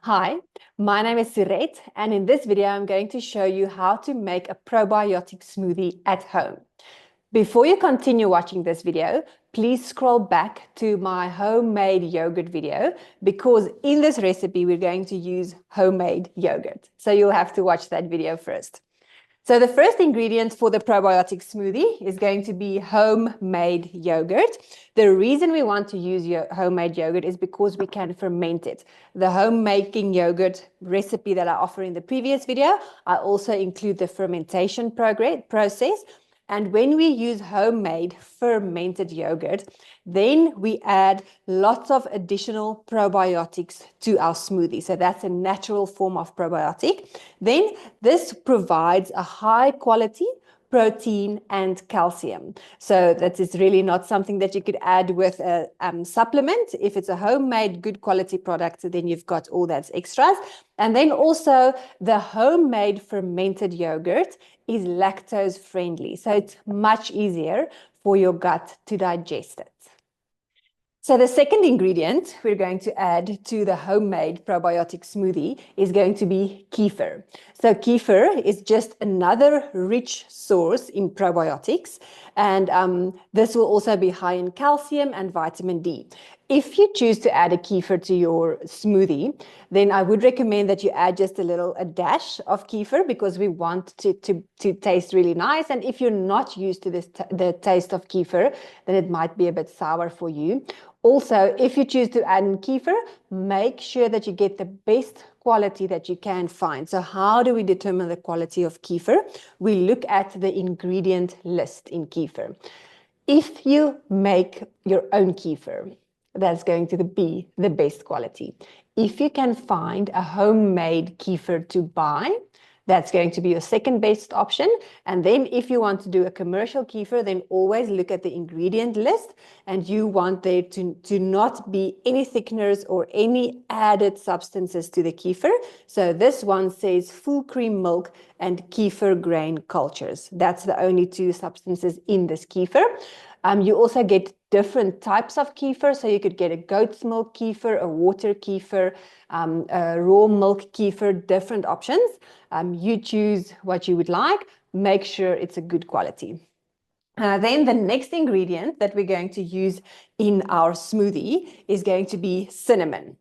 Hi, my name is Siret, and in this video, I'm going to show you how to make a probiotic smoothie at home. Before you continue watching this video, please scroll back to my homemade yogurt video, because in this recipe, we're going to use homemade yogurt. So you'll have to watch that video first. So the first ingredient for the probiotic smoothie is going to be homemade yogurt. The reason we want to use homemade yogurt is because we can ferment it. The homemaking yogurt recipe that I offer in the previous video, I also include the fermentation process. And when we use homemade fermented yogurt, then we add lots of additional probiotics to our smoothie. So that's a natural form of probiotic. Then this provides a high quality protein and calcium. So that is really not something that you could add with a supplement. If it's a homemade good quality product, then you've got all that extras. And then also the homemade fermented yogurt is lactose friendly. So it's much easier for your gut to digest it. So the second ingredient we're going to add to the homemade probiotic smoothie is going to be kefir. So kefir is just another rich source in probiotics, and this will also be high in calcium and vitamin D. If you choose to add a kefir to your smoothie, then I would recommend that you add just a dash of kefir, because we want to taste really nice. And if you're not used to the taste of kefir, then it might be a bit sour for you. Also, if you choose to add in kefir, make sure that you get the best quality that you can find. So how do we determine the quality of kefir? We look at the ingredient list in kefir. If you make your own kefir, that's going to be the best quality. If you can find a homemade kefir to buy, that's going to be your second best option. And then if you want to do a commercial kefir, then always look at the ingredient list, and you want there to not be any thickeners or any added substances to the kefir. So this one says full cream milk and kefir grain cultures. That's the only two substances in this kefir. You also get different types of kefir. So you could get a goat's milk kefir, a water kefir, a raw milk kefir, different options. You choose what you would like. Make sure it's a good quality. Then the next ingredient that we're going to use in our smoothie is going to be cinnamon.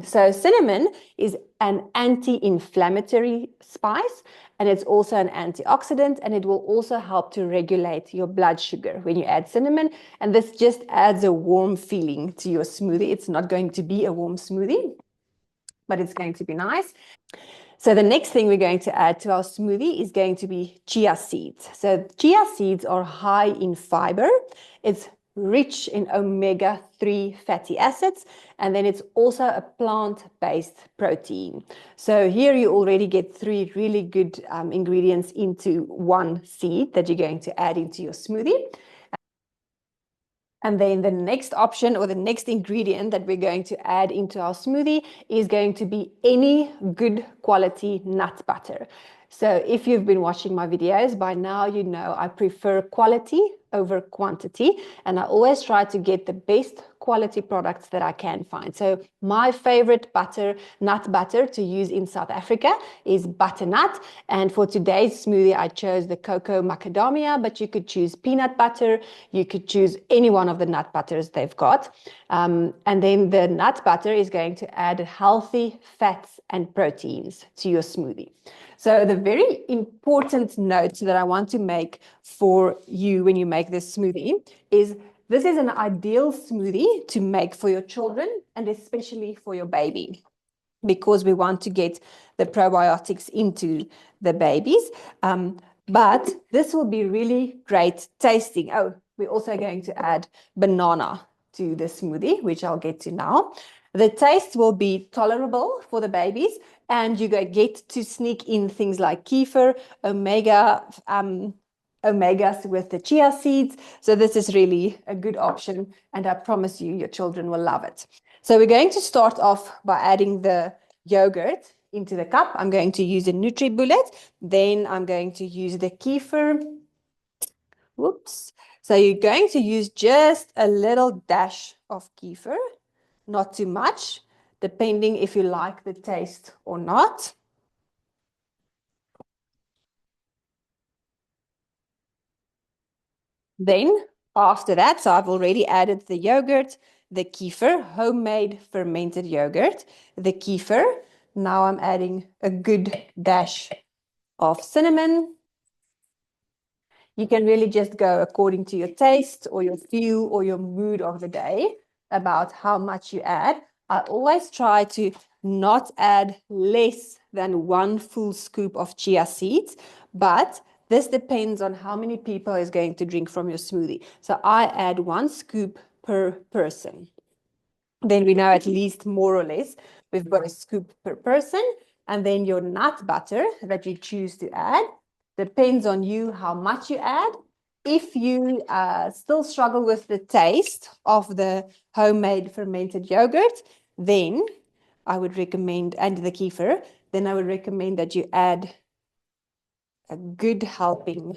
So cinnamon is an anti-inflammatory spice, and it's also an antioxidant, and it will also help to regulate your blood sugar when you add cinnamon. And this just adds a warm feeling to your smoothie. It's not going to be a warm smoothie, but it's going to be nice. So the next thing we're going to add to our smoothie is going to be chia seeds. So chia seeds are high in fiber. It's rich in omega-3 fatty acids, and then it's also a plant-based protein. So here you already get 3 really good ingredients into one seed that you're going to add into your smoothie. And then the next option, or the next ingredient that we're going to add into our smoothie, is going to be any good quality nut butter. So if you've been watching my videos, by now you know I prefer quality over quantity, and I always try to get the best quality products that I can find. So my favorite nut butter to use in South Africa is butternut, and for today's smoothie I chose the cocoa macadamia, but you could choose peanut butter, you could choose any one of the nut butters they've got. And then the nut butter is going to add healthy fats and proteins to your smoothie. So the very important note that I want to make for you when you make this smoothie is this is an ideal smoothie to make for your children, and especially for your baby, because we want to get the probiotics into the babies. But this will be really great tasting. Oh, we're also going to add banana to the smoothie, which I'll get to now. The taste will be tolerable for the babies, and you get to sneak in things like kefir, omegas with the chia seeds. So this is really a good option, and I promise you your children will love it. So we're going to start off by adding the yogurt into the cup. I'm going to use a NutriBullet. Then I'm going to use the kefir. Whoops. So you're going to use just a little dash of kefir, not too much, depending if you like the taste or not. Then after that, so I've already added the yogurt, the kefir, homemade fermented yogurt, the kefir. Now I'm adding a good dash of cinnamon. You can really just go according to your taste or your feel or your mood of the day about how much you add. I always try to not add less than 1 full scoop of chia seeds, but this depends on how many people is going to drink from your smoothie. So I add 1 scoop per person. Then we know at least more or less we've got a scoop per person. And then your nut butter that you choose to add depends on you how much you add. If you still struggle with the taste of the homemade fermented yogurt, then I would recommend, and the kefir, then I would recommend that you add a good helping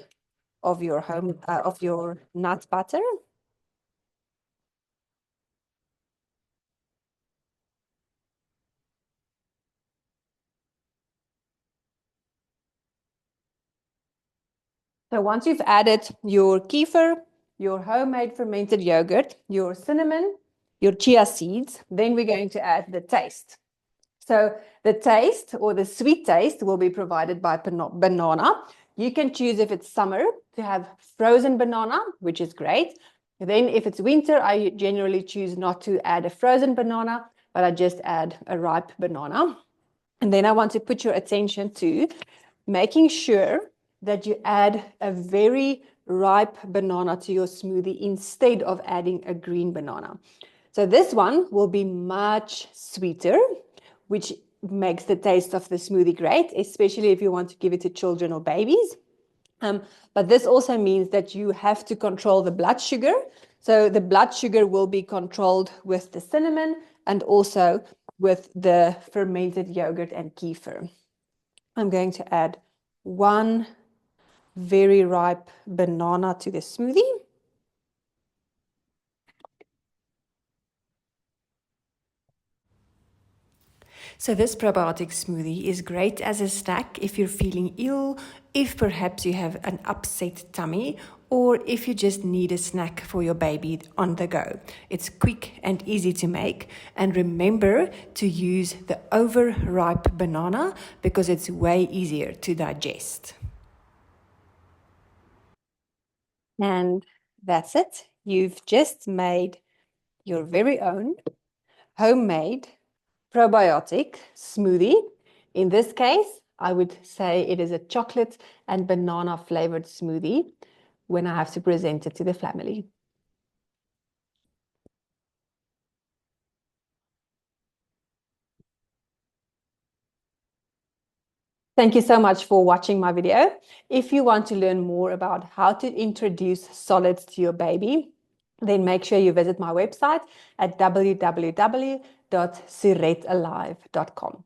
of your nut butter. So once you've added your kefir, your homemade fermented yogurt, your cinnamon, your chia seeds, then we're going to add the taste. So the taste or the sweet taste will be provided by banana. You can choose if it's summer to have frozen banana, which is great. Then if it's winter, I generally choose not to add a frozen banana, but I just add a ripe banana. And then I want to put your attention to making sure that you add a very ripe banana to your smoothie instead of adding a green banana. So this one will be much sweeter, which makes the taste of the smoothie great, especially if you want to give it to children or babies. But this also means that you have to control the blood sugar. So the blood sugar will be controlled with the cinnamon and also with the fermented yogurt and kefir. I'm going to add 1 very ripe banana to the smoothie. So this probiotic smoothie is great as a snack if you're feeling ill, if perhaps you have an upset tummy, or if you just need a snack for your baby on the go. It's quick and easy to make, and remember to use the overripe banana because it's way easier to digest. And that's it. You've just made your very own homemade probiotic smoothie. In this case, I would say it is a chocolate and banana flavored smoothie when I have to present it to the family. Thank you so much for watching my video. If you want to learn more about how to introduce solids to your baby, then make sure you visit my website at www.suretalive.com.